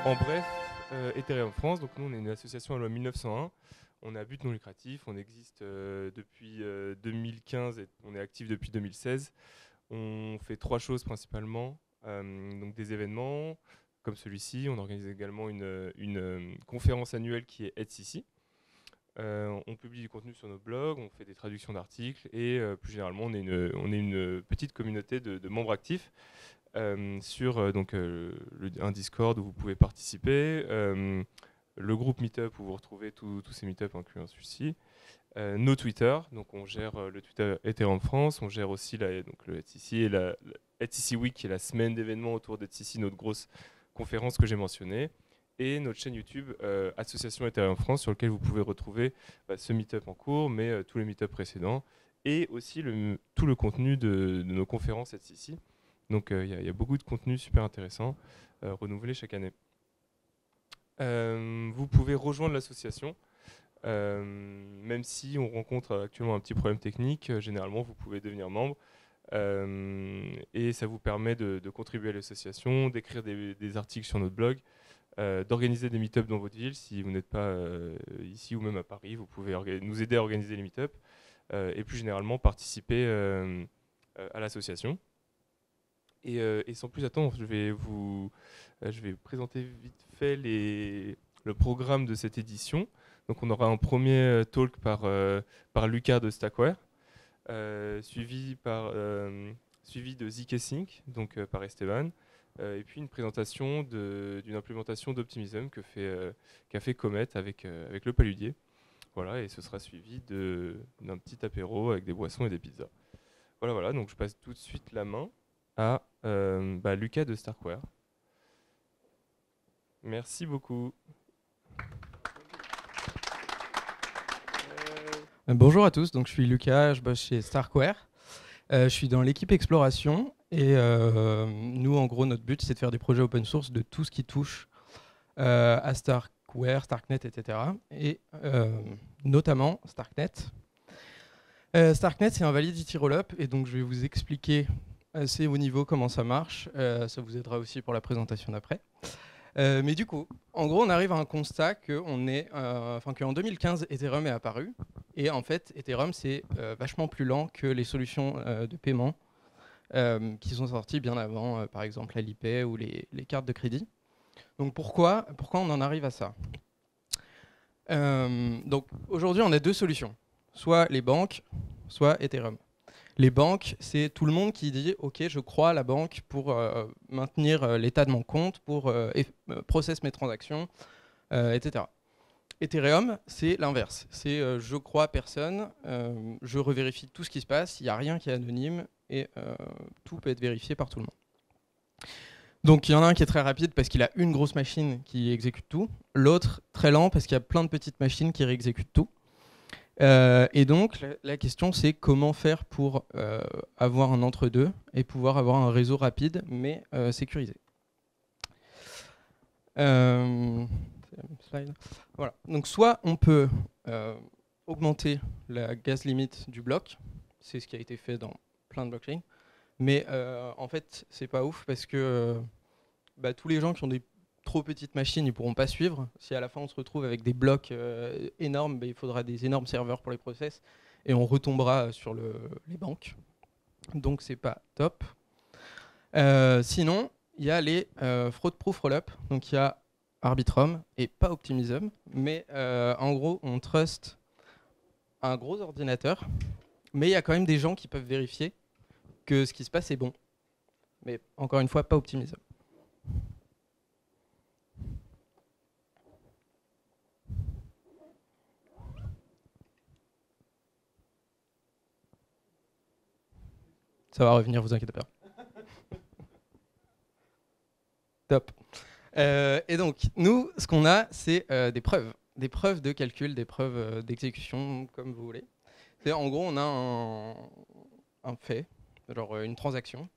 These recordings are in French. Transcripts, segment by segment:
En bref, Ethereum France, donc nous on est une association à loi 1901, on est à but non lucratif, on existe depuis 2015 et on est actif depuis 2016. On fait trois choses principalement, donc des événements comme celui-ci, on organise également une conférence annuelle qui est EthCC. On publie du contenu sur nos blogs, on fait des traductions d'articles et plus généralement on est une petite communauté de membres actifs sur un Discord où vous pouvez participer, le groupe Meetup où vous retrouvez tous ces Meetups incluant celui-ci, nos Twitter, donc on gère le Twitter Ethereum France, on gère aussi donc le EthCC et la EthCC Week qui est la semaine d'événements autour d'EthCC, notre grosse conférence que j'ai mentionnée, et notre chaîne YouTube Association Ethereum France sur lequel vous pouvez retrouver ce Meetup en cours, mais tous les Meetups précédents, et aussi tout le contenu de nos conférences EthCC. Donc il y a beaucoup de contenu super intéressant renouvelé chaque année. Vous pouvez rejoindre l'association, même si on rencontre actuellement un petit problème technique, généralement vous pouvez devenir membre et ça vous permet de contribuer à l'association, d'écrire des articles sur notre blog, d'organiser des meet-ups dans votre ville. Si vous n'êtes pas ici ou même à Paris, vous pouvez nous aider à organiser les meet-ups et plus généralement participer à l'association. Et sans plus attendre, je vais présenter vite fait le programme de cette édition. Donc on aura un premier talk par Lucas de Stackware, suivi de zk-sync, donc par Esteban, et puis une présentation d'une implémentation d'Optimism qu'a fait Comet avec le paludier. Voilà, et ce sera suivi d'un petit apéro avec des boissons et des pizzas. Voilà, donc je passe tout de suite la main à Lucas de Starkware. Merci beaucoup. Bonjour à tous, donc je suis Lucas, je bosse chez Starkware. Je suis dans l'équipe exploration et nous, en gros, notre but, c'est de faire des projets open source de tout ce qui touche à Starkware, Starknet, etc. Et notamment Starknet. Starknet, c'est un Validity Rollup et donc je vais vous expliquer assez haut niveau comment ça marche. Ça vous aidera aussi pour la présentation d'après. Mais du coup, en gros, on arrive à un constat qu'en 2015, Ethereum est apparu. Et en fait, Ethereum, c'est vachement plus lent que les solutions de paiement qui sont sorties bien avant, par exemple l'Alipay ou les cartes de crédit. Donc pourquoi on en arrive à ça? Donc aujourd'hui, on a deux solutions. Soit les banques, soit Ethereum. Les banques, c'est tout le monde qui dit « Ok, je crois à la banque pour maintenir l'état de mon compte, pour process mes transactions, etc. » Ethereum, c'est l'inverse. C'est je crois à personne, je revérifie tout ce qui se passe, il n'y a rien qui est anonyme et tout peut être vérifié par tout le monde. Donc il y en a un qui est très rapide parce qu'il a une grosse machine qui exécute tout, l'autre très lent parce qu'il y a plein de petites machines qui réexécutent tout. Et donc la question c'est comment faire pour avoir un entre-deux et pouvoir avoir un réseau rapide mais sécurisé. Voilà. Donc soit on peut augmenter la gas limit du bloc, c'est ce qui a été fait dans plein de blockchains, mais en fait c'est pas ouf parce que tous les gens qui ont des trop petites machines, ils pourront pas suivre. Si à la fin on se retrouve avec des blocs énormes, il faudra des énormes serveurs pour les process et on retombera sur les banques. Donc c'est pas top. Sinon, il y a les fraud-proof rollup. Donc il y a Arbitrum et pas Optimism, mais en gros on trust un gros ordinateur, mais il y a quand même des gens qui peuvent vérifier que ce qui se passe est bon. Mais encore une fois, pas Optimism. Ça va revenir, vous inquiétez pas. Top. Et donc, nous, ce qu'on a, c'est des preuves de calcul, des preuves d'exécution, comme vous voulez. En gros, on a un fait, genre une transaction.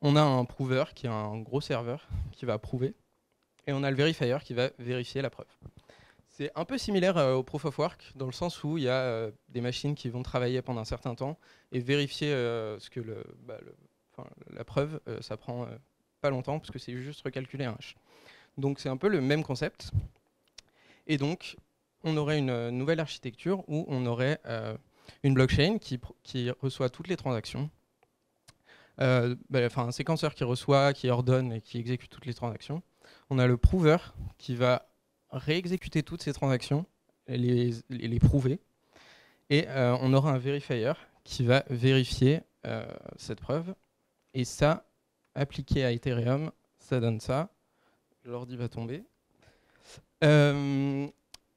On a un prover qui est un gros serveur qui va prouver. Et on a le verifier qui va vérifier la preuve. C'est un peu similaire au proof of work, dans le sens où il y a des machines qui vont travailler pendant un certain temps et vérifier ce que la preuve, ça prend pas longtemps, parce que c'est juste recalculer un hash. Donc c'est un peu le même concept. Et donc, on aurait une nouvelle architecture où on aurait une blockchain qui reçoit toutes les transactions. Un séquenceur qui reçoit, qui ordonne et qui exécute toutes les transactions. On a le prover qui va réexécuter toutes ces transactions et les prouver. Et on aura un verifier qui va vérifier cette preuve. Et ça, appliqué à Ethereum, ça donne ça. L'ordi va tomber.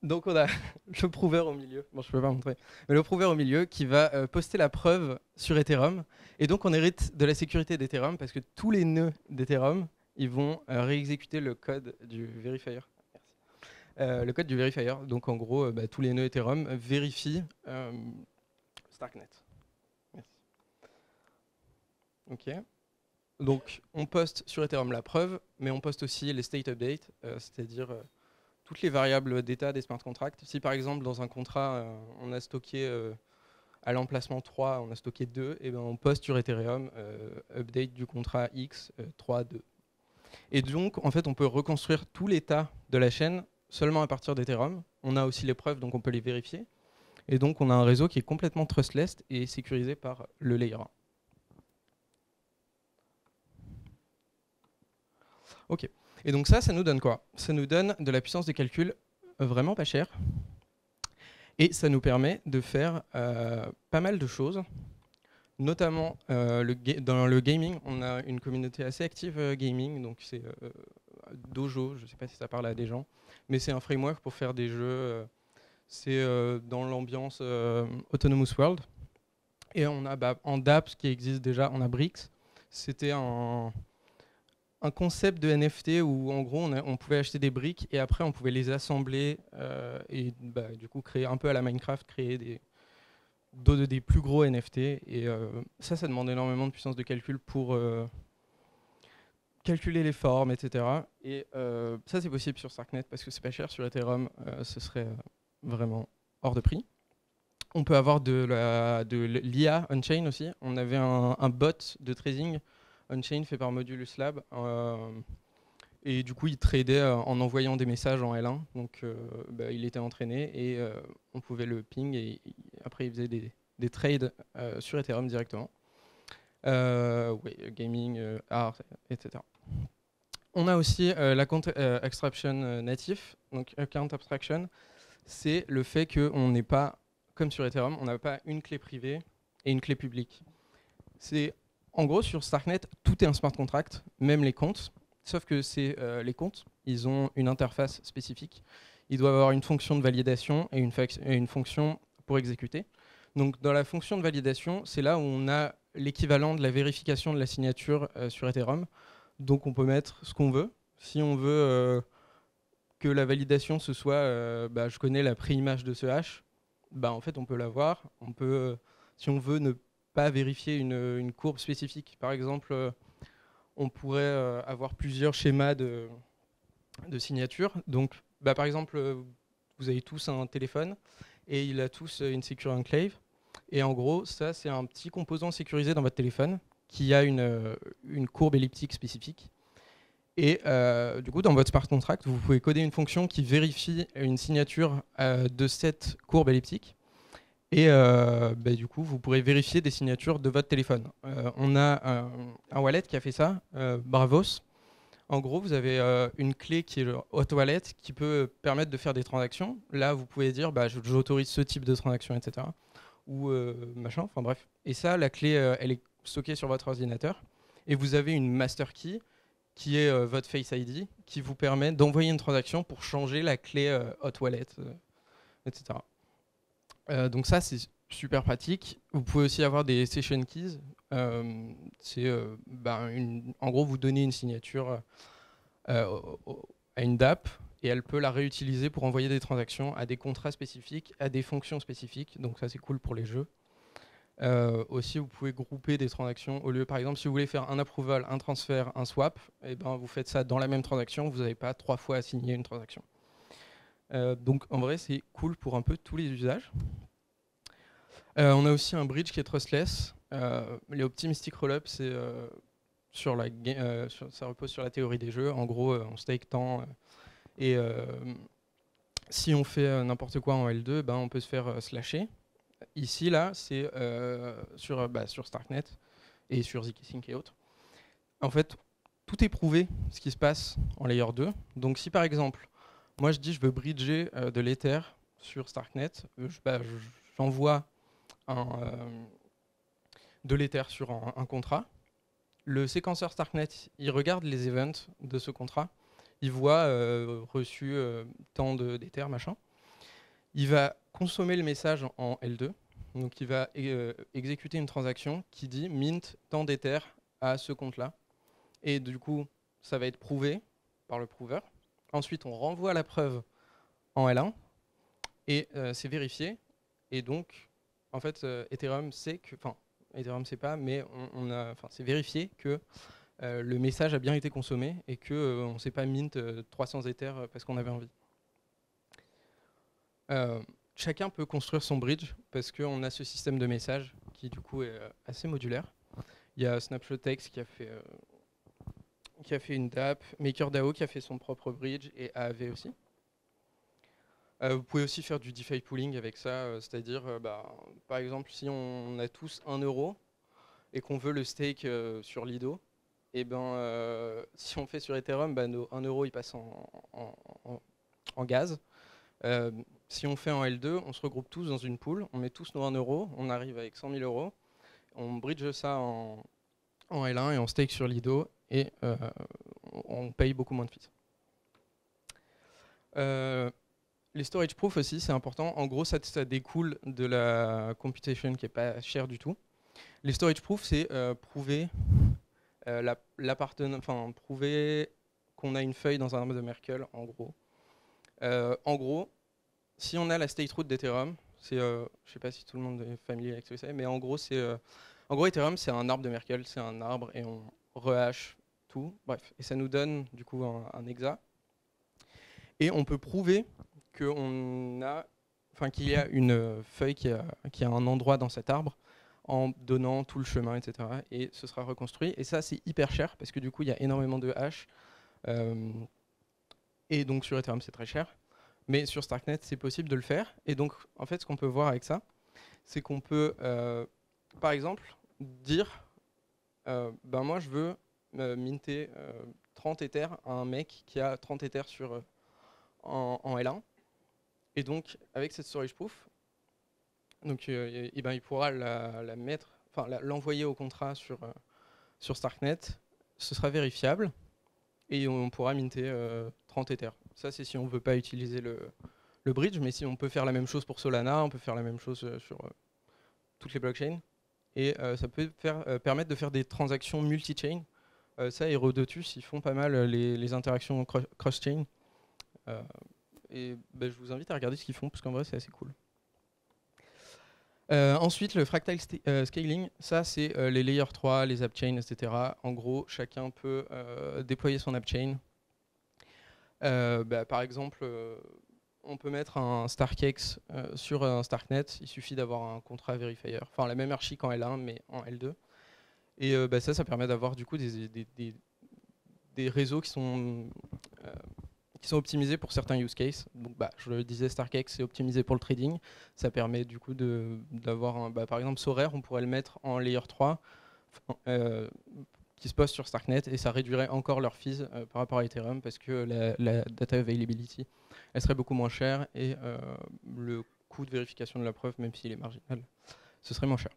Donc on a le prover au milieu. Bon, je peux pas montrer. Mais le prover au milieu qui va poster la preuve sur Ethereum. Et donc on hérite de la sécurité d'Ethereum parce que tous les nœuds d'Ethereum, ils vont réexécuter le code du verifier. Le code du verifier. Donc en gros, tous les nœuds Ethereum vérifient Starknet. Merci. Ok. Donc on poste sur Ethereum la preuve, mais on poste aussi les state updates, c'est-à-dire toutes les variables d'état des smart contracts. Si par exemple dans un contrat, on a stocké à l'emplacement 3, on a stocké 2, et ben on poste sur Ethereum update du contrat X 3.2. Et donc en fait on peut reconstruire tout l'état de la chaîne seulement à partir d'Ethereum. On a aussi les preuves, donc on peut les vérifier. Et donc on a un réseau qui est complètement trustless et sécurisé par le layer 1. Ok. Et donc ça nous donne quoi? Ça nous donne de la puissance de calcul vraiment pas chère. Et ça nous permet de faire pas mal de choses. Notamment dans le gaming, on a une communauté assez active gaming. Donc c'est Dojo, je ne sais pas si ça parle à des gens. Mais c'est un framework pour faire des jeux. C'est dans l'ambiance Autonomous World. Et on a en dApps qui existe déjà, on a Brix. C'était un concept de NFT où en gros on pouvait acheter des briques et après on pouvait les assembler et du coup créer un peu à la Minecraft, créer des plus gros NFT. Et ça demande énormément de puissance de calcul pour calculer les formes, etc. Et ça c'est possible sur Starknet parce que c'est pas cher. Sur Ethereum ce serait vraiment hors de prix. On peut avoir de l'IA on-chain aussi. On avait un bot de trading on-chain fait par Modulus Lab. Et du coup, il tradait en envoyant des messages en L1. Donc, il était entraîné et on pouvait le ping. Et après, il faisait des trades sur Ethereum directement. Gaming, art, etc. On a aussi l'account extraction natif. Donc, account abstraction, c'est le fait qu'on n'est pas, comme sur Ethereum, on n'a pas une clé privée et une clé publique. En gros, sur Starknet, tout est un smart contract, même les comptes. Sauf que les comptes, ils ont une interface spécifique. Ils doivent avoir une fonction de validation et une fonction pour exécuter. Donc, dans la fonction de validation, c'est là où on a l'équivalent de la vérification de la signature sur Ethereum. Donc, on peut mettre ce qu'on veut. Si on veut que la validation, ce soit je connais la préimage de ce hash, en fait, on peut l'avoir. On peut, si on veut ne pas vérifier une courbe spécifique. Par exemple, on pourrait avoir plusieurs schémas de signature. Donc, par exemple, vous avez tous un téléphone et il a tous une Secure Enclave. Et en gros, ça, c'est un petit composant sécurisé dans votre téléphone qui a une courbe elliptique spécifique. Et du coup, dans votre smart contract, vous pouvez coder une fonction qui vérifie une signature de cette courbe elliptique. Et du coup, vous pourrez vérifier des signatures de votre téléphone. On a un wallet qui a fait ça, Bravos. En gros, vous avez une clé qui est le hot wallet qui peut permettre de faire des transactions. Là, vous pouvez dire, j'autorise ce type de transaction, etc. Ou machin, enfin bref. Et ça, la clé, elle est stockée sur votre ordinateur. Et vous avez une master key qui est votre Face ID, qui vous permet d'envoyer une transaction pour changer la clé hot wallet, etc. Donc ça, c'est super pratique. Vous pouvez aussi avoir des session keys. En gros, vous donnez une signature à une dApp et elle peut la réutiliser pour envoyer des transactions à des contrats spécifiques, à des fonctions spécifiques. Donc ça, c'est cool pour les jeux. Aussi, vous pouvez grouper des transactions. Au lieu, par exemple, si vous voulez faire un approval, un transfert, un swap, vous faites ça dans la même transaction. Vous n'avez pas 3 fois à signer une transaction. Donc en vrai, c'est cool pour un peu tous les usages. On a aussi un bridge qui est trustless. Les optimistic rollup, c'est ça repose sur la théorie des jeux. En gros, on stake tant et si on fait n'importe quoi en L2, ben, on peut se faire slasher. Ici, là, c'est sur Starknet et sur zkSync et autres. En fait, tout est prouvé ce qui se passe en layer 2. Donc si par exemple, moi je dis je veux bridger de l'Ether sur Starknet, j'envoie de l'Ether sur un contrat. Le séquenceur Starknet, il regarde les events de ce contrat, il voit reçu tant d'Ether, machin. Il va consommer le message en L2, donc il va exécuter une transaction qui dit mint tant d'Ether à ce compte-là. Et du coup, ça va être prouvé par le prouveur. Ensuite, on renvoie la preuve en L1 et c'est vérifié. Et donc, en fait, Ethereum sait que, enfin, Ethereum sait pas, mais c'est vérifié que le message a bien été consommé et que on s'est pas mint 300 Ethers parce qu'on avait envie. Chacun peut construire son bridge parce qu'on a ce système de message qui du coup est assez modulaire. Il y a SnapshotX qui a fait une DApp, MakerDAO qui a fait son propre bridge et AAV aussi. Vous pouvez aussi faire du DeFi pooling avec ça, c'est-à-dire par exemple si on a tous 1 euro et qu'on veut le stake sur Lido, et si on fait sur Ethereum, nos 1 euro il passe en gaz. Si on fait en L2, on se regroupe tous dans une pool, on met tous nos 1 euro, on arrive avec 100 000 euros, on bridge ça en L1 et on stake sur Lido et on paye beaucoup moins de fees. Les storage proof aussi, c'est important. En gros, ça découle de la computation qui n'est pas chère du tout. Les storage proof, c'est prouver prouver qu'on a une feuille dans un arbre de Merkle, en gros. En gros, si on a la state root d'Ethereum, je ne sais pas si tout le monde est familier avec ce que c'est, mais en gros, Ethereum, c'est un arbre de Merkle, c'est un arbre et on rehash tout. Bref, et ça nous donne du coup un hexa. Et on peut prouver qu'il y a une feuille qui a un endroit dans cet arbre en donnant tout le chemin, etc. Et ce sera reconstruit. Et ça, c'est hyper cher parce que du coup, il y a énormément de hash. Et donc sur Ethereum, c'est très cher. Mais sur Starknet, c'est possible de le faire. Et donc, en fait, ce qu'on peut voir avec ça, c'est qu'on peut, par exemple, dire moi, je veux minter 30 Ethers à un mec qui a 30 Ethers en L1. Et donc, avec cette storage proof, donc, il pourra l'envoyer au contrat sur Starknet. Ce sera vérifiable et on pourra minter 30 Ethers. Ça, c'est si on ne veut pas utiliser le bridge, mais si on peut faire la même chose pour Solana, on peut faire la même chose sur toutes les blockchains. Et ça peut permettre de faire des transactions multi-chain. Ça, Herodotus, ils font pas mal les interactions cross-chain. Et je vous invite à regarder ce qu'ils font, parce qu'en vrai, c'est assez cool. Ensuite, le fractal scaling, ça, c'est les layer 3, les app chains, etc. En gros, chacun peut déployer son app chain. Par exemple, on peut mettre un StarkX sur un Starknet. Il suffit d'avoir un contrat verifier. Enfin, la même archi qu'en L1, mais en L2. Et ça permet d'avoir du coup des réseaux qui sont optimisés pour certains use cases. Donc, je le disais, StarkX c'est optimisé pour le trading. Ça permet du coup d'avoir, par exemple, Sorare, on pourrait le mettre en layer 3 qui se poste sur Starknet et ça réduirait encore leurs fees par rapport à Ethereum parce que la data availability elle serait beaucoup moins chère et le coût de vérification de la preuve, même s'il est marginal, ce serait moins cher.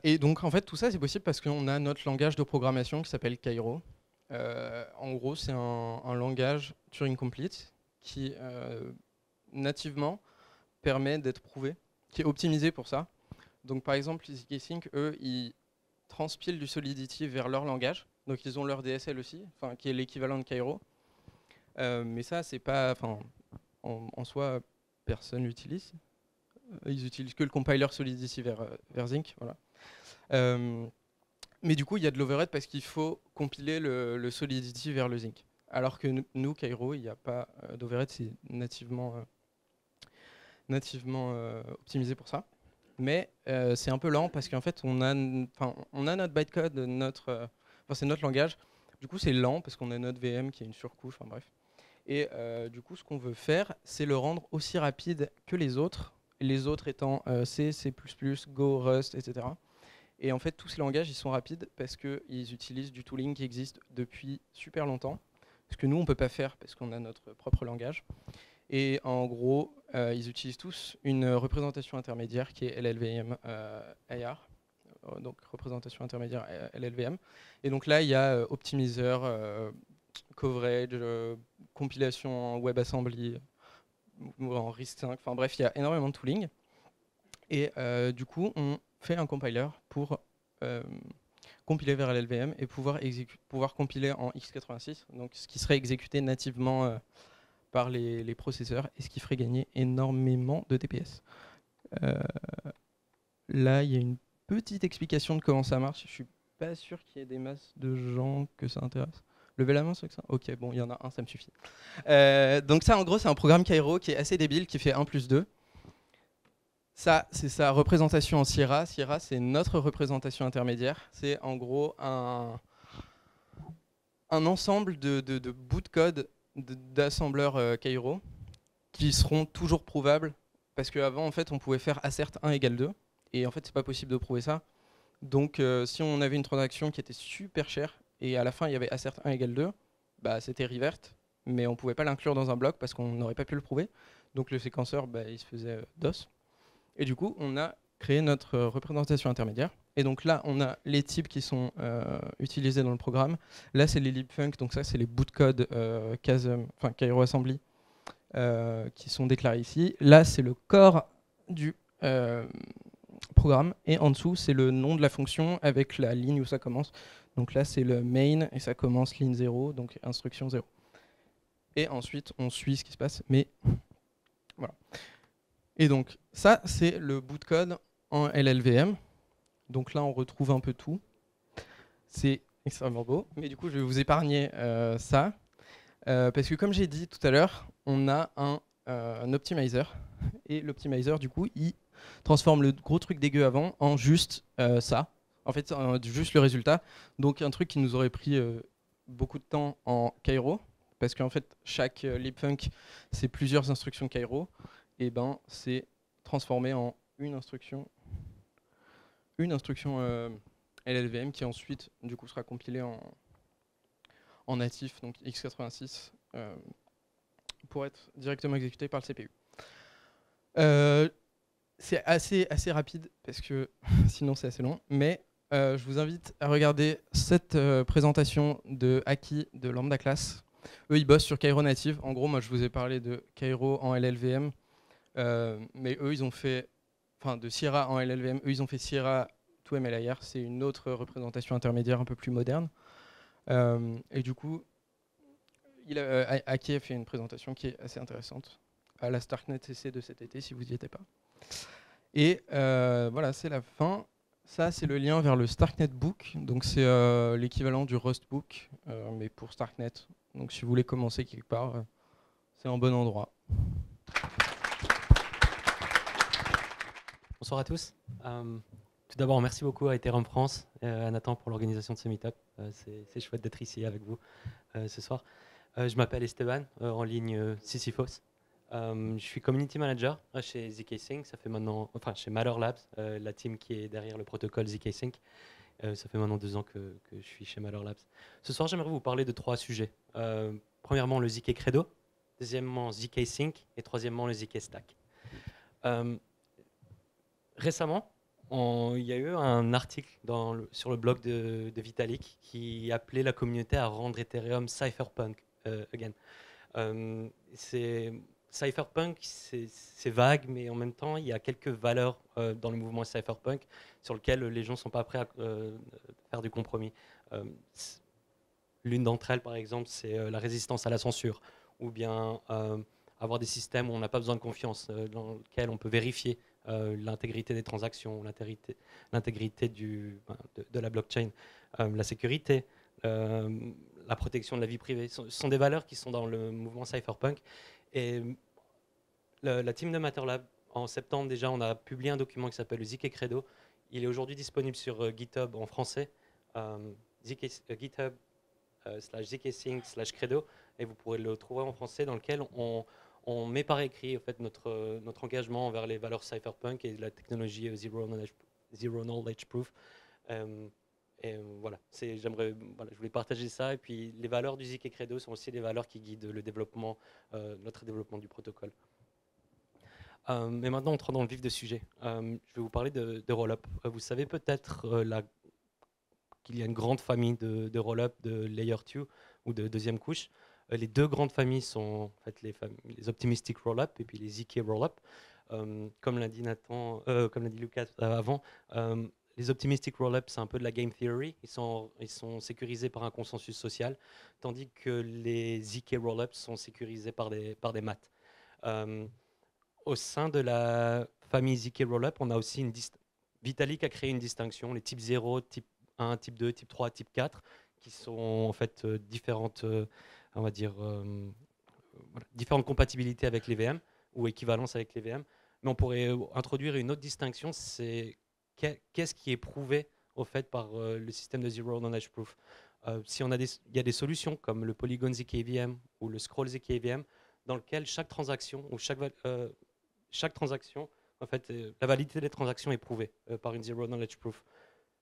Et donc en fait tout ça c'est possible parce qu'on a notre langage de programmation qui s'appelle Cairo. En gros c'est un langage Turing complete qui nativement permet d'être prouvé, qui est optimisé pour ça. Donc par exemple zkSync, eux, ils transpilent du Solidity vers leur langage. Donc ils ont leur DSL aussi, qui est l'équivalent de Cairo. Mais ça, c'est pas, en soi, personne l'utilise. Ils utilisent que le compiler Solidity vers Zinc. Voilà. Mais du coup, il y a de l'overhead parce qu'il faut compiler le Solidity vers le Zinc. Alors que nous, Cairo, il n'y a pas d'overhead, c'est nativement optimisé pour ça. Mais c'est un peu lent parce qu'en fait, on a notre bytecode, c'est notre langage. Du coup, c'est lent parce qu'on a notre VM qui est une surcouche, enfin bref. Et du coup, ce qu'on veut faire, c'est le rendre aussi rapide que les autres étant C, C++, Go, Rust, etc. Et en fait, tous ces langages, ils sont rapides parce qu'ils utilisent du tooling qui existe depuis super longtemps. Ce que nous, on ne peut pas faire parce qu'on a notre propre langage. Et en gros, ils utilisent tous une représentation intermédiaire qui est LLVM AR, donc représentation intermédiaire LLVM. Et donc là, il y a optimiseur, coverage, compilation en WebAssembly, ou en RISC-V, enfin bref, il y a énormément de tooling. Et du coup, on fait un compiler pour compiler vers LLVM et pouvoir compiler en x86, donc ce qui serait exécuté nativement par les processeurs et ce qui ferait gagner énormément de TPS. Là, il y a une petite explication de comment ça marche. Je suis pas sûr qu'il y ait des masses de gens que ça intéresse. Levez la main ceux que ça. Ok, bon, il y en a un, ça me suffit. Donc ça, en gros, c'est un programme Cairo qui est assez débile, qui fait 1+2. Ça, c'est sa représentation en Sierra. Sierra, c'est notre représentation intermédiaire. C'est en gros un ensemble de bouts de code d'assembleurs Cairo qui seront toujours prouvables parce qu'avant, en fait, on pouvait faire assert 1 égale 2. Et en fait, c'est pas possible de prouver ça. Donc, si on avait une transaction qui était super chère et à la fin, il y avait assert 1 égale 2, bah, c'était revert, mais on pouvait pas l'inclure dans un bloc parce qu'on n'aurait pas pu le prouver. Donc, le séquenceur, bah, il se faisait DOS. Et du coup, on a créé notre représentation intermédiaire. Et donc là, on a les types qui sont utilisés dans le programme. Là, c'est les libfunc, donc ça, c'est les bouts de code Cairo Assembly qui sont déclarés ici. Là, c'est le corps du programme. Et en dessous, c'est le nom de la fonction avec la ligne où ça commence. Donc là, c'est le main et ça commence ligne 0, donc instruction 0. Et ensuite, on suit ce qui se passe. Mais voilà. Et donc, ça, c'est le bout de code en LLVM. Donc là, on retrouve un peu tout. C'est extrêmement beau. Mais du coup, je vais vous épargner ça. Parce que comme j'ai dit tout à l'heure, on a un optimizer. Et l'optimizer, du coup, il transforme le gros truc dégueu avant en juste ça. En fait, juste le résultat. Donc, un truc qui nous aurait pris beaucoup de temps en Cairo. Parce qu'en fait, chaque libfunc, c'est plusieurs instructions Cairo. Et ben, c'est transformé en une instruction LLVM qui ensuite du coup sera compilée en natif, donc x86, pour être directement exécuté par le CPU. C'est assez rapide parce que sinon c'est assez long, mais je vous invite à regarder cette présentation de Aki de Lambda Class. Eux, ils bossent sur Cairo native. En gros, moi, je vous ai parlé de Cairo en LLVM. Mais eux, ils ont fait, de Sierra en LLVM, eux, ils ont fait Sierra 2MLIR, c'est une autre représentation intermédiaire un peu plus moderne. Et du coup, Aki a fait une présentation qui est assez intéressante à la Starknet CC de cet été, si vous n'y étiez pas. Et voilà, c'est la fin. Ça, c'est le lien vers le Starknet Book. Donc, c'est l'équivalent du Rust Book, mais pour Starknet. Donc, si vous voulez commencer quelque part, c'est un bon endroit. Bonsoir à tous. Tout d'abord, merci beaucoup à Ethereum France et à Nathan pour l'organisation de ce meet-up. C'est chouette d'être ici avec vous ce soir. Je m'appelle Esteban, en ligne Sisyphos. Je suis community manager chez zkSync. Ça fait maintenant, chez Matter Labs, la team qui est derrière le protocole zkSync. Ça fait maintenant 2 ans que je suis chez Matter Labs. Ce soir, j'aimerais vous parler de 3 sujets. Premièrement, le zk Credo. Deuxièmement, zkSync. Et troisièmement, le zk Stack. Récemment, il y a eu un article sur le blog de Vitalik qui appelait la communauté à rendre Ethereum cypherpunk again. Cypherpunk, c'est vague, mais en même temps, il y a quelques valeurs dans le mouvement cypherpunk sur lesquelles les gens ne sont pas prêts à faire du compromis. L'une d'entre elles, par exemple, c'est la résistance à la censure, ou bien avoir des systèmes où on n'a pas besoin de confiance, dans lesquels on peut vérifier l'intégrité des transactions, l'intégrité de la blockchain, la sécurité, la protection de la vie privée. Ce sont des valeurs qui sont dans le mouvement cypherpunk. Et la team de Matter Lab, en septembre déjà, on a publié un document qui s'appelle le ZK Credo. Il est aujourd'hui disponible sur GitHub en français, GitHub /zksync /credo, et vous pourrez le trouver en français, dans lequel on met par écrit en fait, notre engagement envers les valeurs cypherpunk et la technologie zero knowledge proof. Voilà, je voulais partager ça. Et puis les valeurs du ZK Credo sont aussi des valeurs qui guident le développement, notre développement du protocole. Mais maintenant, entrons dans le vif du sujet. Je vais vous parler de Rollup. Vous savez peut-être qu'il y a une grande famille de Rollup, de Layer 2 ou de deuxième couche. Les deux grandes familles sont en fait les Optimistic Rollup et puis les ZK Rollup. Comme l'a dit Nathan, comme l'a dit Lucas avant, les Optimistic Rollup, c'est un peu de la game theory. Ils sont sécurisés par un consensus social, tandis que les ZK Rollup sont sécurisés par des maths. Au sein de la famille ZK Rollup, on a aussi Vitalik a créé une distinction, les types 0, type 1, type 2, type 3, type 4, qui sont en fait différentes, on va dire, différentes compatibilités avec les VM ou équivalence avec les VM. Mais on pourrait introduire une autre distinction, c'est qu'est-ce qui est prouvé au fait par le système de Zero Knowledge Proof. Il y a des solutions comme le Polygon ZKVM ou le Scroll ZKVM, dans lequel chaque transaction ou chaque transaction, en fait, la validité des transactions est prouvée par une Zero Knowledge Proof.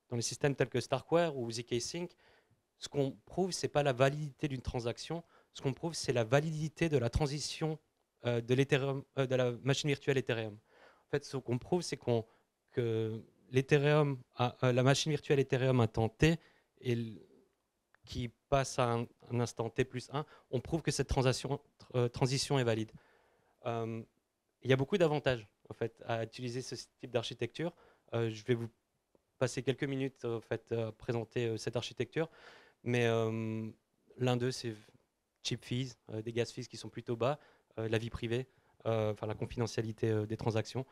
Dans les systèmes tels que Starkware ou zkSync, ce qu'on prouve, ce n'est pas la validité d'une transaction, ce qu'on prouve, c'est la validité de la transition de la machine virtuelle Ethereum. En fait, ce qu'on prouve, c'est que l'Ethereum, la machine virtuelle Ethereum à temps t, qui passe à un instant t plus 1, on prouve que cette transition est valide. Il y a beaucoup d'avantages en fait, à utiliser ce type d'architecture. Je vais vous passer quelques minutes en fait, à présenter cette architecture, mais l'un d'eux, c'est cheap fees, des gas fees qui sont plutôt bas, la vie privée, la confidentialité des transactions.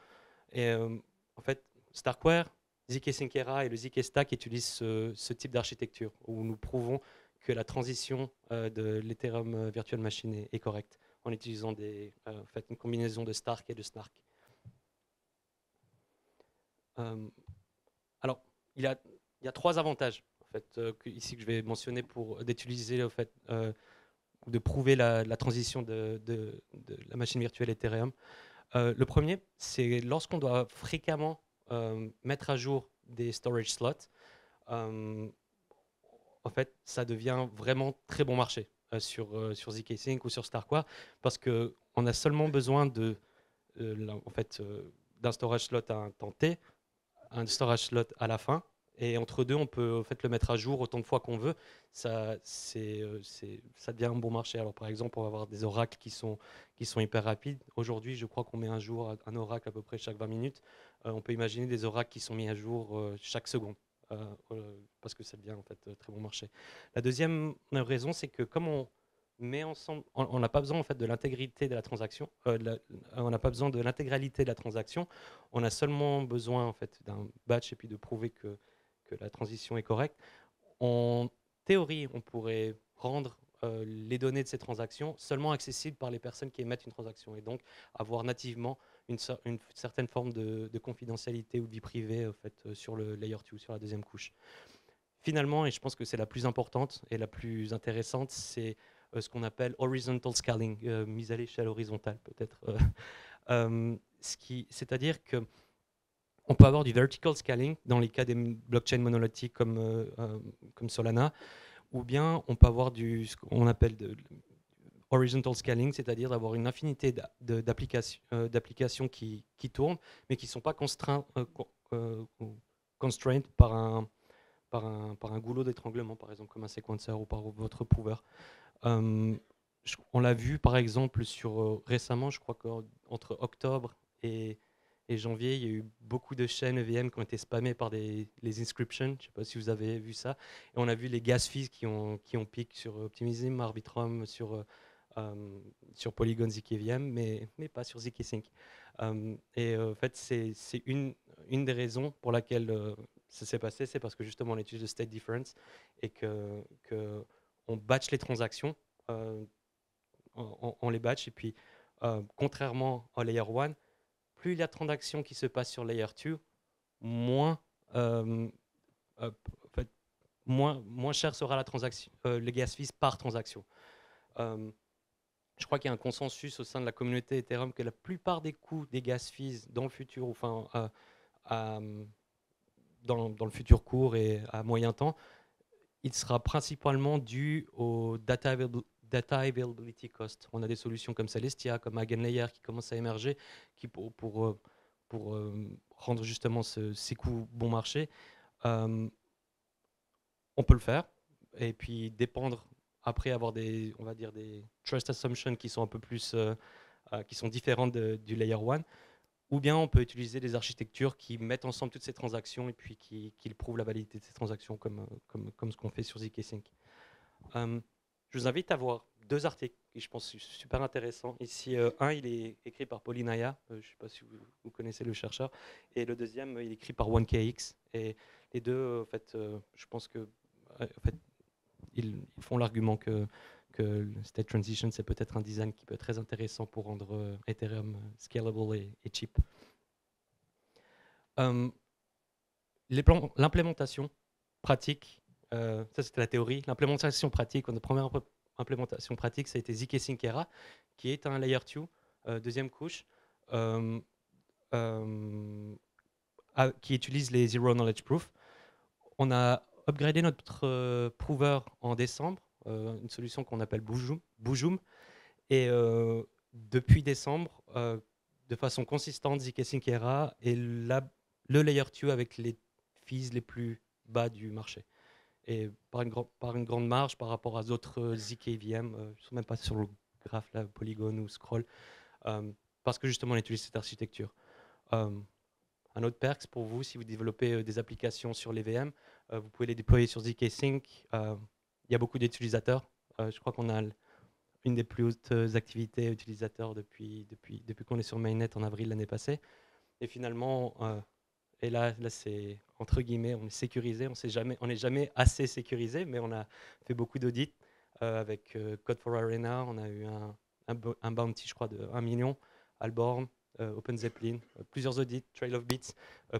Et en fait, Starkware, zkSyncera et le zkStack utilisent ce type d'architecture où nous prouvons que la transition de l'Ethereum Virtual Machine est correcte en utilisant en fait, une combinaison de Stark et de Snark. Alors, il y a trois avantages en fait, ici que je vais mentionner pour d'utiliser en fait, de prouver la transition de la machine virtuelle Ethereum. Le premier, c'est lorsqu'on doit fréquemment mettre à jour des storage slots, en fait, ça devient vraiment très bon marché sur zkSync ou sur Starkware, parce qu'on a seulement besoin en fait, d'un storage slot à un temps t, un storage slot à la fin, et entre deux, on peut en fait, le mettre à jour autant de fois qu'on veut. Ça devient un bon marché. Alors, par exemple, on va avoir des oracles qui sont hyper rapides. Aujourd'hui, je crois qu'on met à jour un oracle à peu près chaque 20 minutes. On peut imaginer des oracles qui sont mis à jour chaque seconde, parce que ça devient en fait très bon marché. La deuxième raison, c'est que comme on met ensemble, on n'a pas besoin en fait de l'intégrité de la transaction, on n'a pas besoin de l'intégralité de la transaction, on a seulement besoin en fait d'un batch et puis de prouver que la transition est correcte. En théorie, on pourrait rendre les données de ces transactions seulement accessibles par les personnes qui émettent une transaction et donc avoir nativement une certaine forme de confidentialité ou de vie privée en fait, sur le layer 2, sur la deuxième couche. Finalement, et je pense que c'est la plus importante et la plus intéressante, c'est ce qu'on appelle horizontal scaling, mise à l'échelle horizontale peut-être. C'est-à-dire que on peut avoir du vertical scaling dans les cas des blockchains monolithiques comme Solana, ou bien on peut avoir ce qu'on appelle horizontal scaling, c'est-à-dire d'avoir une infinité d'applications qui tournent, mais qui ne sont pas constraintes par un goulot d'étranglement, par exemple, comme un sequencer ou par votre prover. On l'a vu, par exemple, récemment, je crois qu'entre octobre et janvier, il y a eu beaucoup de chaînes EVM qui ont été spammées par les inscriptions. Je ne sais pas si vous avez vu ça. Et on a vu les gas fees qui ont piqué sur Optimism, Arbitrum, sur Polygon ZKVM, mais pas sur zkSync. Et en fait, c'est une des raisons pour laquelle ça s'est passé, c'est parce que justement on utilise le state difference et qu'on batch les transactions, on les batch, et puis contrairement au layer 1, plus il y a de transactions qui se passent sur Layer 2, moins, en fait, moins cher sera la transaction, le gas fees par transaction. Je crois qu'il y a un consensus au sein de la communauté Ethereum que la plupart des coûts des gas fees dans le futur, enfin, dans le futur court et à moyen temps, il sera principalement dû au data availability cost. On a des solutions comme Celestia, comme Eigenlayer qui commencent à émerger qui pour rendre justement ces coûts bon marché. On peut le faire et puis dépendre après avoir on va dire des trust assumptions qui sont un peu plus qui sont différentes du layer 1. Ou bien on peut utiliser des architectures qui mettent ensemble toutes ces transactions et puis qui prouvent la validité de ces transactions comme ce qu'on fait sur zkSync. Je vous invite à voir 2 articles qui je pense super intéressants. Ici, un, il est écrit par Pauline Aya, je ne sais pas si vous connaissez le chercheur, et le deuxième, il est écrit par 1KX. Et les deux, en fait, je pense que en fait, ils font l'argument que le state transition, c'est peut-être un design qui peut être très intéressant pour rendre Ethereum scalable et cheap. L'implémentation pratique, ça c'était la théorie. L'implémentation pratique, notre première implémentation pratique, ça a été zkSync Era, qui est un layer 2, deuxième couche, qui utilise les Zero Knowledge Proof. On a upgradé notre prover en décembre, une solution qu'on appelle Boujoum. Et depuis décembre, de façon consistante, zkSync Era est le layer 2 avec les fees les plus bas du marché. Et par une grande marge par rapport à d'autres zkVM, je ne suis même pas sur le graphe, là, Polygon ou Scroll, parce que justement on utilise cette architecture. Un autre perk pour vous, si vous développez des applications sur les VM, vous pouvez les déployer sur zkSync. Il y a beaucoup d'utilisateurs. Je crois qu'on a une des plus hautes activités utilisateurs depuis qu'on est sur Mainnet en avril l'année passée. Et finalement, et là c'est entre guillemets, on est sécurisé. On n'est jamais assez sécurisé, mais on a fait beaucoup d'audits avec Code for Arena. On a eu un bounty, je crois, de 1 million, Alborn, OpenZeppelin, plusieurs audits, Trail of Bits,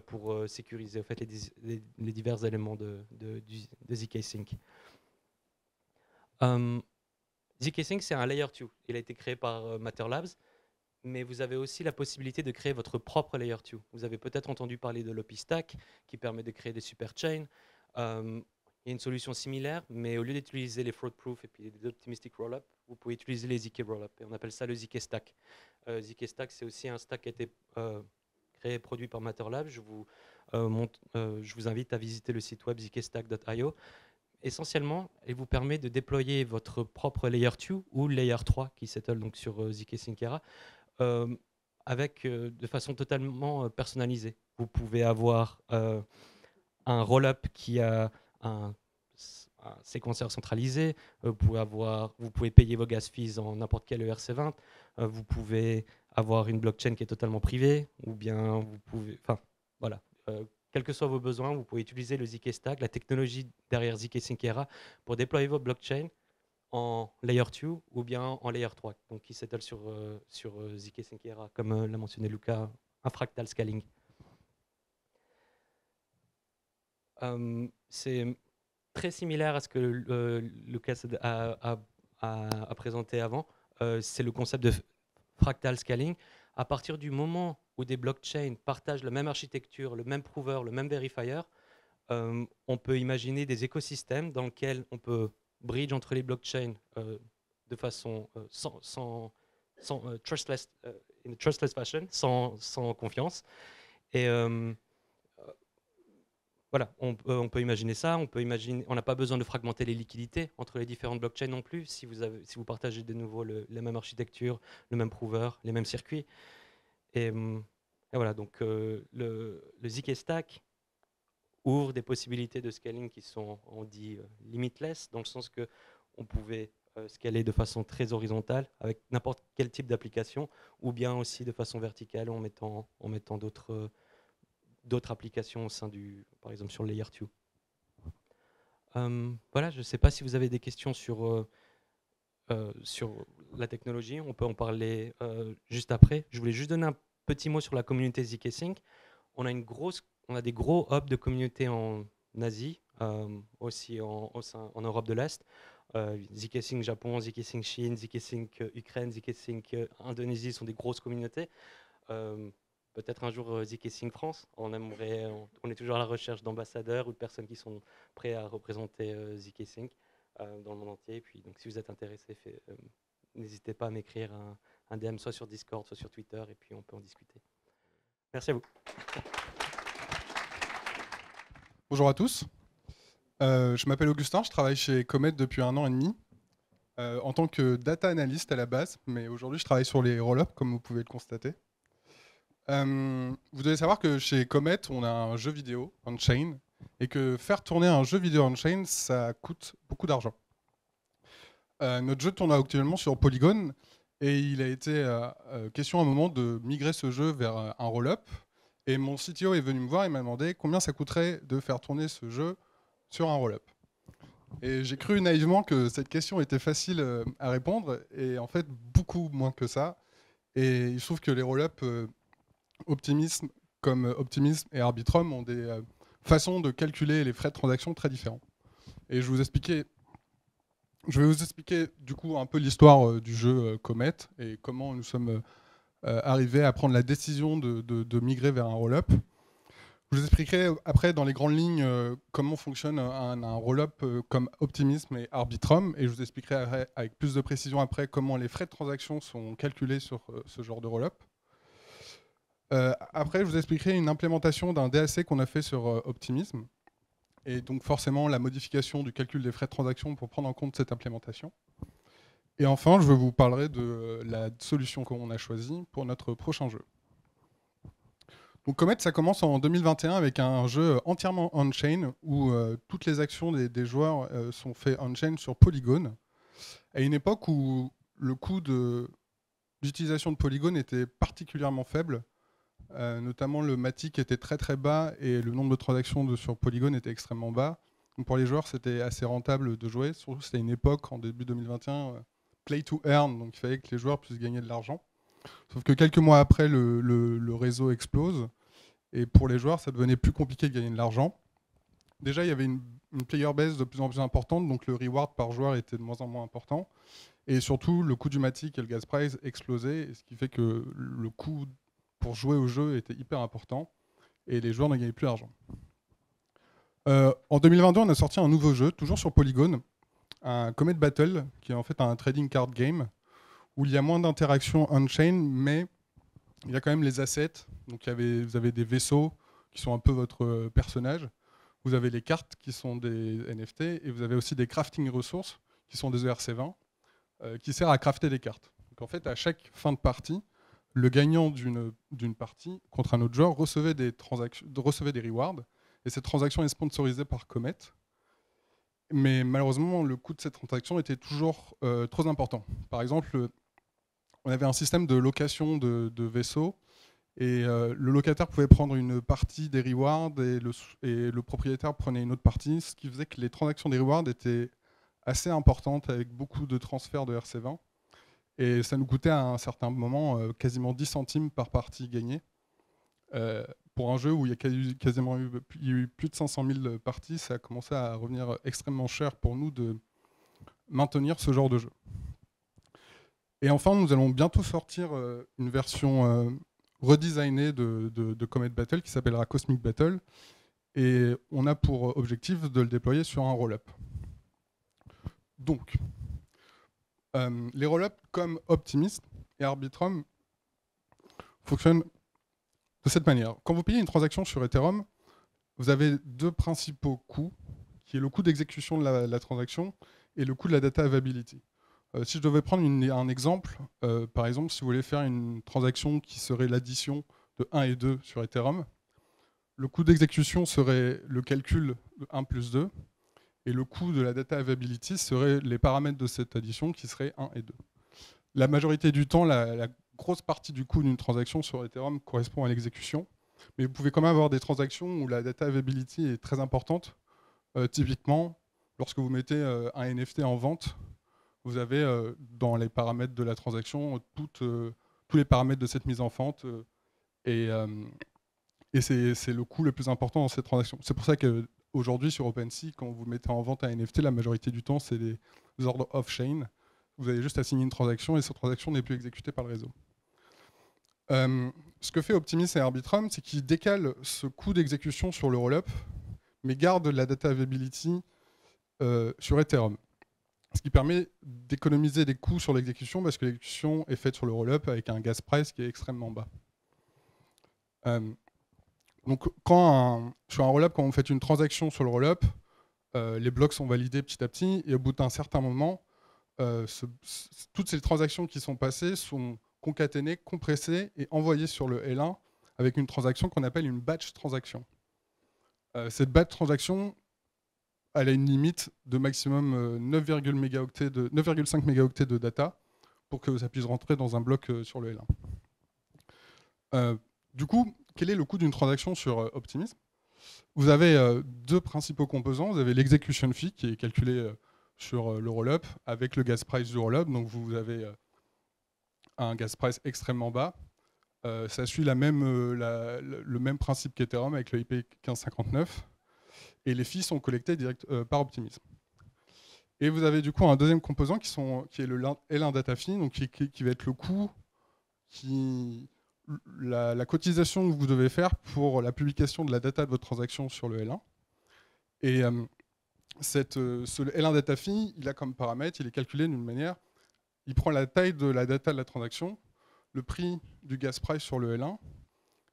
pour sécuriser en fait, les divers éléments de zkSync. zkSync, c'est un layer 2. Il a été créé par Matter Labs, mais vous avez aussi la possibilité de créer votre propre layer 2. Vous avez peut-être entendu parler de l'OpiStack, qui permet de créer des superchains. Il y a une solution similaire, mais au lieu d'utiliser les fraud-proof et puis les optimistic rollup, vous pouvez utiliser les zk rollup. Et on appelle ça le zkStack. zkStack, c'est aussi un stack qui a été créé et produit par Matter Labs. Je vous invite à visiter le site web zkstack.io. Essentiellement, il vous permet de déployer votre propre layer 2 ou layer 3 qui settle donc sur zkSync Era de façon totalement personnalisée. Vous pouvez avoir un rollup qui a un séquenceur centralisé, vous pouvez payer vos gas fees en n'importe quel ERC20, vous pouvez avoir une blockchain qui est totalement privée, ou bien vous pouvez... Enfin, voilà. Quels que soient vos besoins, vous pouvez utiliser le zkStack, la technologie derrière zkSync Era, pour déployer vos blockchains en layer 2 ou bien en layer 3, donc qui settle sur zkSync Era, comme l'a mentionné Lucas, un fractal scaling. C'est très similaire à ce que Lucas a présenté avant. C'est le concept de fractal scaling. À partir du moment où des blockchains partagent la même architecture, le même prover, le même verifier, on peut imaginer des écosystèmes dans lesquels on peut bridge entre les blockchains de façon trustless, in a trustless fashion, sans confiance. Et voilà, on peut imaginer ça. On n'a pas besoin de fragmenter les liquidités entre les différentes blockchains non plus. Si vous partagez de nouveau la même architecture, le même prover, les mêmes circuits. Et voilà, donc le zkStack ouvre des possibilités de scaling qui sont, on dit, limitless, dans le sens que on pouvait scaler de façon très horizontale avec n'importe quel type d'application, ou bien aussi de façon verticale en mettant d'autres applications au sein par exemple sur le layer 2. Voilà, je ne sais pas si vous avez des questions sur la technologie, on peut en parler juste après. Je voulais juste donner petit mot sur la communauté zk-sync. On a des gros hubs de communauté en Asie, aussi en Europe de l'Est. zk-sync Japon, zk-sync Chine, zk-sync Ukraine, zk-sync Indonésie sont des grosses communautés. Peut-être un jour zk-sync France. On est toujours à la recherche d'ambassadeurs ou de personnes qui sont prêts à représenter zk-sync dans le monde entier. Et puis, donc, si vous êtes intéressé, n'hésitez pas à m'écrire un DM soit sur Discord, soit sur Twitter, et puis on peut en discuter. Merci à vous. Bonjour à tous. Je m'appelle Augustin, je travaille chez Comet depuis 1 an et demi en tant que data analyst à la base, mais aujourd'hui je travaille sur les roll-ups comme vous pouvez le constater. Vous devez savoir que chez Comet, on a un jeu vidéo on-chain et que faire tourner un jeu vidéo on-chain, ça coûte beaucoup d'argent. Notre jeu tourne actuellement sur Polygon et il a été question à un moment de migrer ce jeu vers un roll-up. Et mon CTO est venu me voir et m'a demandé combien ça coûterait de faire tourner ce jeu sur un roll-up. Et j'ai cru naïvement que cette question était facile à répondre, et en fait beaucoup moins que ça. Et il se trouve que les roll-up Optimism, comme Optimism et Arbitrum, ont des façons de calculer les frais de transaction très différents. Et je vais vous expliquer du coup un peu l'histoire du jeu Comet et comment nous sommes arrivés à prendre la décision de migrer vers un roll-up. Je vous expliquerai après dans les grandes lignes comment fonctionne un roll-up comme Optimism et Arbitrum, et je vous expliquerai avec plus de précision après comment les frais de transaction sont calculés sur ce genre de roll-up. Après, je vous expliquerai une implémentation d'un DAC qu'on a fait sur Optimism, et donc forcément la modification du calcul des frais de transaction pour prendre en compte cette implémentation. Et enfin, je vous parlerai de la solution qu'on a choisie pour notre prochain jeu. Donc Comet, ça commence en 2021 avec un jeu entièrement on-chain où toutes les actions des joueurs sont faites on-chain sur Polygon, à une époque où le coût d'utilisation de Polygon était particulièrement faible. Notamment le Matic était très très bas et le nombre de transactions sur Polygon était extrêmement bas. Donc pour les joueurs, c'était assez rentable de jouer. Surtout c'était une époque, en début 2021, play to earn, donc il fallait que les joueurs puissent gagner de l'argent. Sauf que quelques mois après, le réseau explose. Et pour les joueurs, ça devenait plus compliqué de gagner de l'argent. Déjà, il y avait une player base de plus en plus importante, donc le reward par joueur était de moins en moins important. Et surtout, le coût du Matic et le gas price explosaient, ce qui fait que le coût pour jouer au jeu était hyper important et les joueurs ne gagnaient plus d'argent. En 2022, on a sorti un nouveau jeu, toujours sur Polygon, un Comet Battle, qui est en fait un trading card game, où il y a moins d'interactions on-chain, mais il y a quand même les assets. Donc vous avez des vaisseaux qui sont un peu votre personnage, vous avez les cartes qui sont des NFT, et vous avez aussi des crafting ressources qui sont des ERC20, qui servent à crafter des cartes. Donc en fait, à chaque fin de partie, le gagnant d'une partie contre un autre joueur recevait des rewards, et cette transaction est sponsorisée par Comet. Mais malheureusement, le coût de cette transaction était toujours trop important. Par exemple, on avait un système de location de vaisseaux, et le locataire pouvait prendre une partie des rewards, et le propriétaire prenait une autre partie, ce qui faisait que les transactions des rewards étaient assez importantes, avec beaucoup de transferts de RC20. Et ça nous coûtait à un certain moment quasiment 10 centimes par partie gagnée. Pour un jeu où il y a quasiment eu plus de 500 000 parties, ça a commencé à revenir extrêmement cher pour nous de maintenir ce genre de jeu. Et enfin, nous allons bientôt sortir une version redesignée de Comet Battle qui s'appellera Cosmic Battle. Et on a pour objectif de le déployer sur un roll-up. Donc, les roll-ups comme Optimism et Arbitrum fonctionnent de cette manière. Quand vous payez une transaction sur Ethereum, vous avez deux principaux coûts, qui est le coût d'exécution de la transaction et le coût de la data availability. Si je devais prendre un exemple, par exemple, si vous voulez faire une transaction qui serait l'addition de 1 et 2 sur Ethereum, le coût d'exécution serait le calcul de 1 plus 2, et le coût de la data availability serait les paramètres de cette addition qui seraient 1 et 2. La majorité du temps, la grosse partie du coût d'une transaction sur Ethereum correspond à l'exécution, mais vous pouvez quand même avoir des transactions où la data availability est très importante. Typiquement, lorsque vous mettez un NFT en vente, vous avez dans les paramètres de la transaction tous les paramètres de cette mise en vente Et c'est le coût le plus important dans cette transaction. C'est pour ça qu'aujourd'hui, sur OpenSea, quand vous mettez en vente un NFT, la majorité du temps, c'est des ordres off-chain. Vous avez juste à signer une transaction et cette transaction n'est plus exécutée par le réseau. Ce que fait Optimis et Arbitrum, c'est qu'ils décalent ce coût d'exécution sur le rollup, mais gardent la data availability sur Ethereum. Ce qui permet d'économiser des coûts sur l'exécution parce que l'exécution est faite sur le rollup avec un gas price qui est extrêmement bas. Donc sur un rollup, quand vous faites une transaction sur le rollup, les blocs sont validés petit à petit et au bout d'un certain moment, toutes ces transactions qui sont passées sont concaténées, compressées et envoyées sur le L1 avec une transaction qu'on appelle une batch transaction. Cette batch transaction, elle a une limite de maximum 9,5 mégaoctets de data pour que ça puisse rentrer dans un bloc sur le L1. Du coup, quel est le coût d'une transaction sur Optimism? Vous avez deux principaux composants. Vous avez l'execution fee qui est calculé sur le rollup avec le gas price du rollup. Donc vous avez un gas price extrêmement bas. Ça suit le même principe qu'Ethereum avec le IP 1559. Et les fees sont collectés par Optimism. Et vous avez du coup un deuxième composant qui est le L1 data fee, donc qui va être le coût, la cotisation que vous devez faire pour la publication de la data de votre transaction sur le L1. Et ce L1 data fee, il a comme paramètre, il est calculé d'une manière, il prend la taille de la data de la transaction, le prix du gas price sur le L1,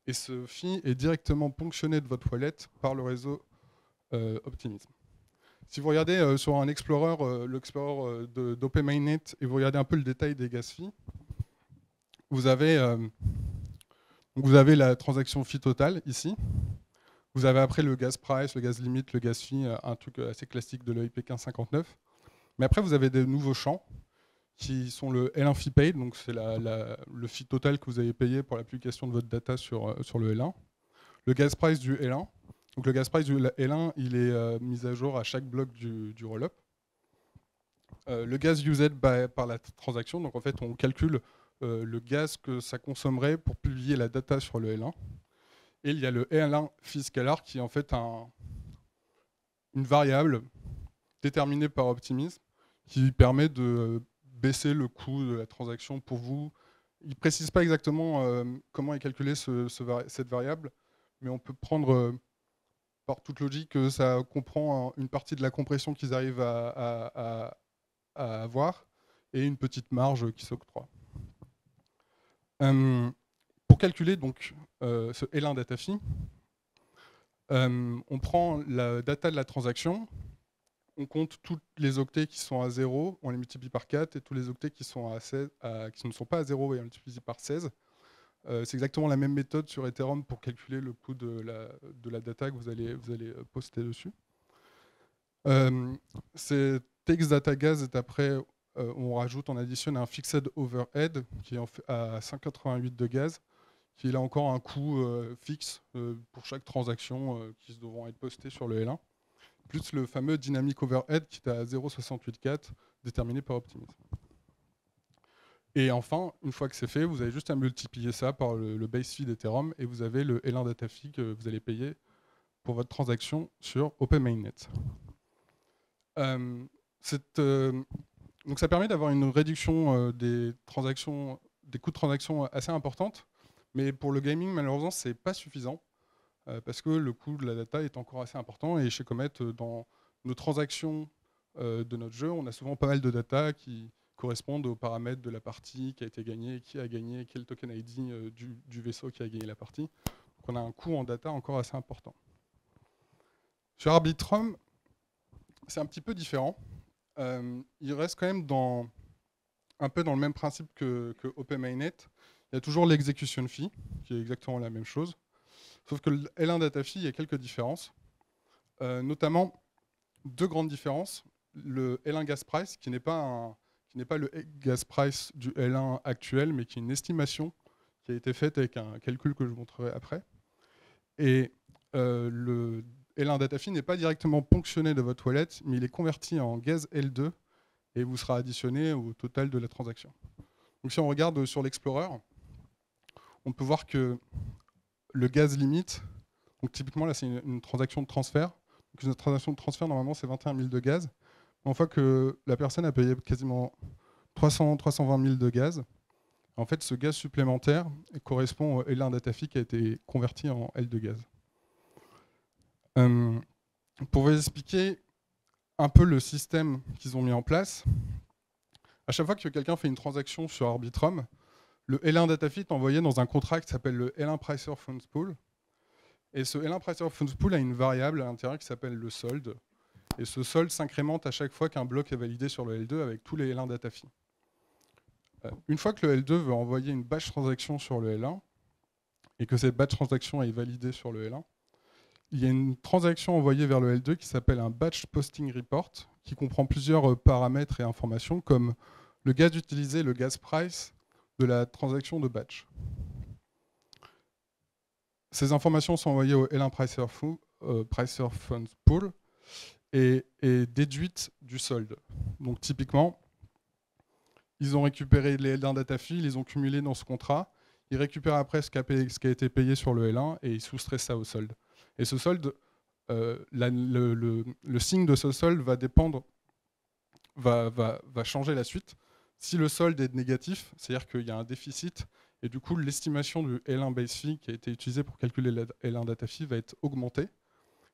et ce fee est directement ponctionné de votre wallet par le réseau Optimism. Si vous regardez sur un Explorer, l'Explorer d'OpenMainet, et vous regardez un peu le détail des gas fees, vous avez la transaction fee totale ici. Vous avez après le gas price, le gas limit, le gas fee, un truc assez classique de l'EIP 1559. Mais après, vous avez des nouveaux champs qui sont le L1 fee paid, donc c'est le fee total que vous avez payé pour la publication de votre data sur le L1. Le gas price du L1. Donc le gas price du L1, il est mis à jour à chaque bloc du rollup. Le gaz used par la transaction, donc en fait on calcule le gaz que ça consommerait pour publier la data sur le L1. Et il y a le L1 fee scalar qui est en fait une variable déterminée par Optimism qui permet de baisser le coût de la transaction pour vous. Il ne précise pas exactement comment est calculée cette variable, mais on peut prendre par toute logique que ça comprend une partie de la compression qu'ils arrivent à avoir et une petite marge qui s'octroie. Pour calculer donc ce L1 data fee, on prend la data de la transaction, on compte tous les octets qui sont à 0, on les multiplie par 4, et tous les octets qui sont qui ne sont pas à 0 et on les multiplie par 16. C'est exactement la même méthode sur Ethereum pour calculer le coût de la data que vous allez poster dessus. Cet data gas est après, on additionne un fixed overhead qui est à 188 de gaz, qui est là encore un coût fixe pour chaque transaction qui devront être postées sur le L1, plus le fameux dynamic overhead qui est à 0,684 déterminé par Optimism. Et enfin, une fois que c'est fait, vous avez juste à multiplier ça par le base fee d'Ethereum et vous avez le L1 data fee que vous allez payer pour votre transaction sur OpenMainet. Donc ça permet d'avoir une réduction des coûts de transaction assez importante, mais pour le gaming, malheureusement, c'est pas suffisant parce que le coût de la data est encore assez important. Et chez Comet, dans nos transactions de notre jeu, on a souvent pas mal de data qui correspondent aux paramètres de la partie qui a été gagnée, qui a gagné, quel token ID du vaisseau qui a gagné la partie. Donc on a un coût en data encore assez important. Sur Arbitrum, c'est un petit peu différent. Il reste quand même un peu dans le même principe que OpenMainet. Il y a toujours l'execution fee, qui est exactement la même chose. Sauf que le L1 data fee, il y a quelques différences. Notamment, deux grandes différences. Le L1 gas price, qui n'est pas le gas price du L1 actuel, mais qui est une estimation qui a été faite avec un calcul que je vous montrerai après. Et le L1 data fee n'est pas directement ponctionné de votre wallet, mais il est converti en gaz L2 et vous sera additionné au total de la transaction. Donc si on regarde sur l'Explorer, on peut voir que le gaz limite. Donc typiquement, là, c'est une transaction de transfert. Donc, une transaction de transfert, normalement, c'est 21 000 de gaz. Une fois que la personne a payé quasiment 320 000 de gaz, en fait, ce gaz supplémentaire correspond au L1 data fee qui a été converti en L de gaz. Pour vous expliquer un peu le système qu'ils ont mis en place, à chaque fois que quelqu'un fait une transaction sur Arbitrum, le L1 data fee est envoyé dans un contrat qui s'appelle le L1 Pricer Funds Pool. Et ce L1 Pricer Funds Pool a une variable à l'intérieur qui s'appelle le solde. Et ce solde s'incrémente à chaque fois qu'un bloc est validé sur le L2 avec tous les L1 data fees. Une fois que le L2 veut envoyer une batch transaction sur le L1 et que cette batch transaction est validée sur le L1, il y a une transaction envoyée vers le L2 qui s'appelle un batch posting report qui comprend plusieurs paramètres et informations comme le gaz utilisé, le gas price de la transaction de batch. Ces informations sont envoyées au L1 Pricer Funds Pool et déduites du solde. Donc typiquement, ils ont récupéré les L1 data fees, ils les ont cumulés dans ce contrat, ils récupèrent après ce qui a été payé sur le L1 et ils soustraient ça au solde. Et ce solde, le signe de ce solde va dépendre, va changer la suite. Si le solde est négatif, c'est-à-dire qu'il y a un déficit, et du coup l'estimation du L1 base fee qui a été utilisée pour calculer le L1 data fee va être augmentée.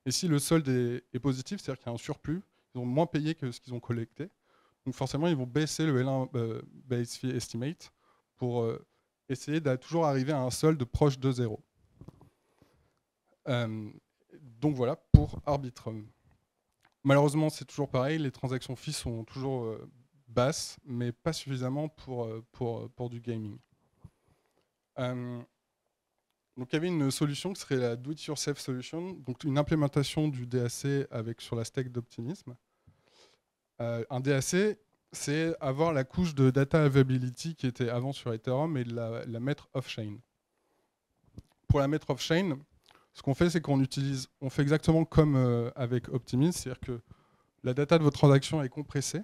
Et si le solde est positif, c'est-à-dire qu'il y a un surplus, ils ont moins payé que ce qu'ils ont collecté. Donc forcément, ils vont baisser le L1 base fee estimate pour essayer de toujours arriver à un solde proche de 0. Donc voilà pour Arbitrum. Malheureusement, c'est toujours pareil, les transactions fees sont toujours basses, mais pas suffisamment pour du gaming. Donc il y avait une solution qui serait la do-it-yourself solution, donc une implémentation du DAC sur la stack d'Optimism. Un DAC, c'est avoir la couche de data availability qui était avant sur Ethereum et la mettre off-chain. Pour la mettre off-chain, ce qu'on fait, c'est qu'on fait exactement comme avec Optimism, c'est-à-dire que la data de votre transaction est compressée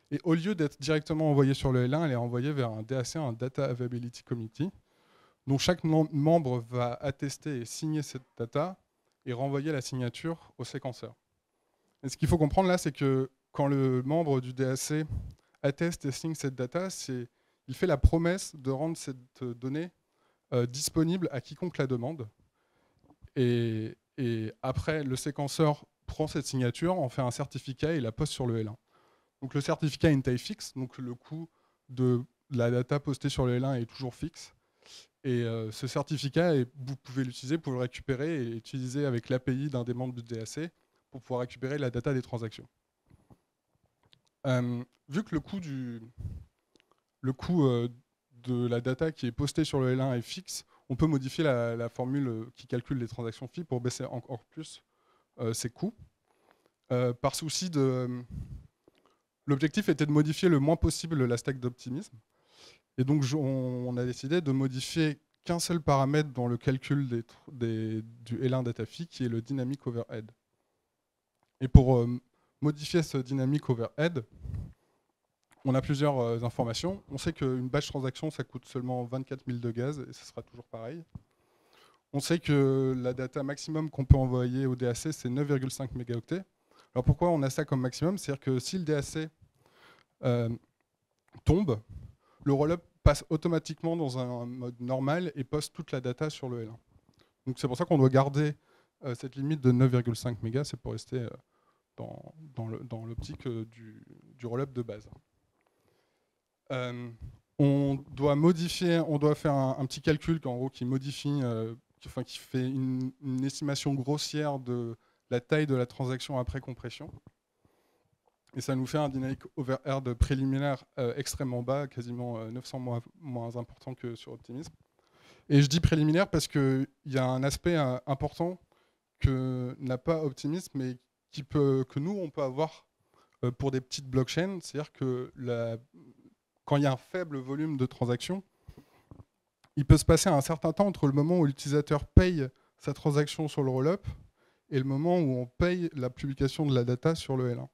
et au lieu d'être directement envoyée sur le L1, elle est envoyée vers un DAC, un Data Availability Committee, dont chaque membre va attester et signer cette data et renvoyer la signature au séquenceur. Et ce qu'il faut comprendre là, c'est que quand le membre du DAC atteste et signe cette data, il fait la promesse de rendre cette donnée disponible à quiconque la demande. Et après, le séquenceur prend cette signature, en fait un certificat et la poste sur le L1. Donc le certificat a une taille fixe, donc le coût de la data postée sur le L1 est toujours fixe. Et ce certificat, vous pouvez l'utiliser pour le récupérer et utiliser avec l'API d'un des membres du DAC pour pouvoir récupérer la data des transactions. Vu que le coût de la data qui est postée sur le L1 est fixe, on peut modifier la formule qui calcule les transactions fees pour baisser encore plus ces coûts. Par souci l'objectif était de modifier le moins possible la stack d'Optimism. Et donc on a décidé de modifier qu'un seul paramètre dans le calcul du L1 data fee, qui est le dynamic overhead. Et pour modifier ce dynamic overhead, on a plusieurs informations. On sait qu'une batch transaction, ça coûte seulement 24 000 de gaz, et ce sera toujours pareil. On sait que la data maximum qu'on peut envoyer au DAC, c'est 9,5 mégaoctets. Alors pourquoi on a ça comme maximum? C'est-à-dire que si le DAC tombe, le rollup passe automatiquement dans un mode normal et poste toute la data sur le L1. Donc c'est pour ça qu'on doit garder cette limite de 9,5 mégas, c'est pour rester dans l'optique du rollup de base. On doit faire un petit calcul qui modifie, qui fait une estimation grossière de la taille de la transaction après compression. Et ça nous fait un dynamic overhead préliminaire extrêmement bas, quasiment 900 moins important que sur Optimism. Et je dis préliminaire parce qu'il y a un aspect important que n'a pas Optimism, mais que nous, on peut avoir pour des petites blockchains. C'est-à-dire que quand il y a un faible volume de transactions, il peut se passer un certain temps entre le moment où l'utilisateur paye sa transaction sur le rollup et le moment où on paye la publication de la data sur le L1.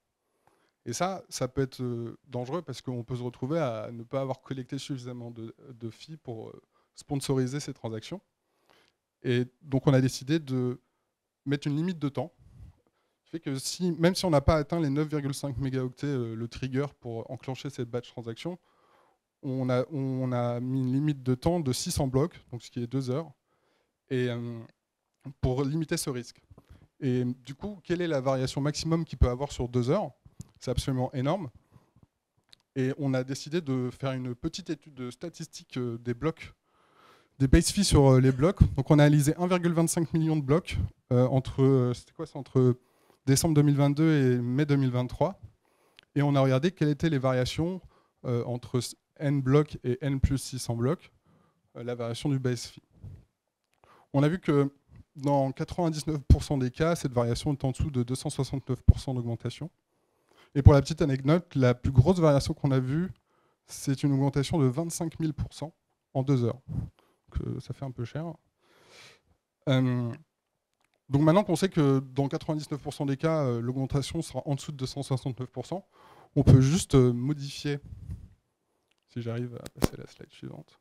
Et ça peut être dangereux parce qu'on peut se retrouver à ne pas avoir collecté suffisamment de fees pour sponsoriser ces transactions. Et donc on a décidé de mettre une limite de temps, qui fait que même si on n'a pas atteint les 9,5 mégaoctets, le trigger pour enclencher cette batch transaction, on a mis une limite de temps de 600 blocs, donc ce qui est 2 heures, et, pour limiter ce risque. Et du coup, quelle est la variation maximum qu'il peut avoir sur 2 heures? C'est absolument énorme. Et on a décidé de faire une petite étude de statistique des blocs, des base fees sur les blocs. Donc on a analysé 1,25 million de blocs entre décembre 2022 et mai 2023. Et on a regardé quelles étaient les variations entre n blocs et n plus 600 blocs, la variation du base fee. On a vu que dans 99% des cas, cette variation est en dessous de 269% d'augmentation. Et pour la petite anecdote, la plus grosse variation qu'on a vue, c'est une augmentation de 25 000% en 2 heures. Donc, ça fait un peu cher. Donc maintenant qu'on sait que dans 99% des cas, l'augmentation sera en dessous de 269%, on peut juste modifier, si j'arrive à passer à la slide suivante,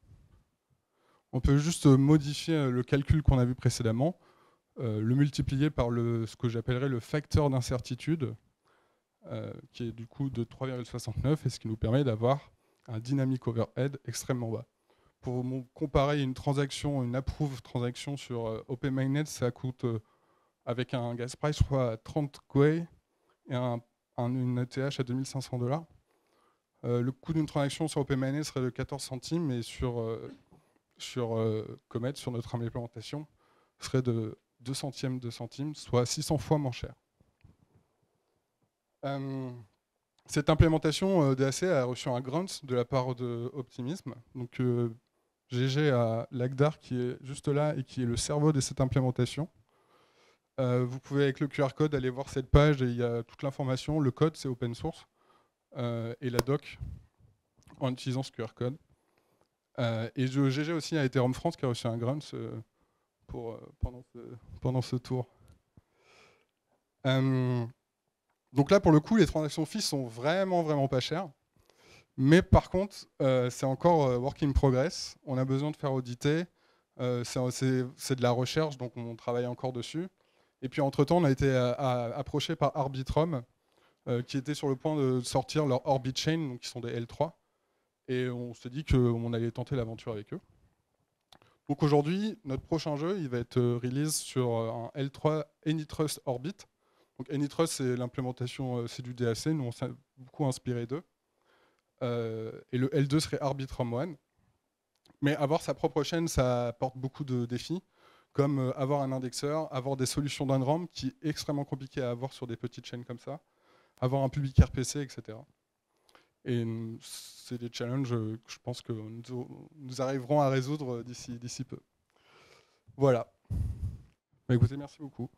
on peut juste modifier le calcul qu'on a vu précédemment, le multiplier par ce que j'appellerais le facteur d'incertitude, qui est du coup de 3,69, et ce qui nous permet d'avoir un dynamic overhead extrêmement bas. Pour comparer une transaction, une approve transaction sur OpenMainet, ça coûte avec un gas price, je crois, à 30 Gwei et une ETH à $2500. Le coût d'une transaction sur OpenMainet serait de 14 centimes, et sur Comet, sur notre implémentation, serait de 2 centièmes de centimes, soit 600 fois moins cher. Cette implémentation DAC a reçu un grunt de la part de Optimism. Donc GG à Lagdar, qui est juste là et qui est le cerveau de cette implémentation. Vous pouvez, avec le QR code, aller voir cette page, et il y a toute l'information. Le code, c'est open source, et la doc en utilisant ce QR code. Et GG aussi à Ethereum France, qui a reçu un grunt pendant ce tour. Donc là, pour le coup, les transactions fees sont vraiment pas chères. Mais par contre, c'est encore work in progress. On a besoin de faire auditer. C'est de la recherche, donc on travaille encore dessus. Et puis entre-temps, on a été approché par Arbitrum, qui était sur le point de sortir leur Orbit Chain, donc qui sont des L3. Et on s'est dit qu'on allait tenter l'aventure avec eux. Donc aujourd'hui, notre prochain jeu, il va être release sur un L3 AnyTrust Orbit. Donc AnyTrust, c'est l'implémentation, c'est du DAC, nous on s'est beaucoup inspiré d'eux. Et le L2 serait Arbitrum One. Mais avoir sa propre chaîne, ça apporte beaucoup de défis, comme avoir un indexeur, avoir des solutions d'Unramp, qui est extrêmement compliqué à avoir sur des petites chaînes comme ça, avoir un public RPC, etc. Et c'est des challenges que je pense que nous arriverons à résoudre d'ici peu. Voilà. Bah, écoutez, merci beaucoup.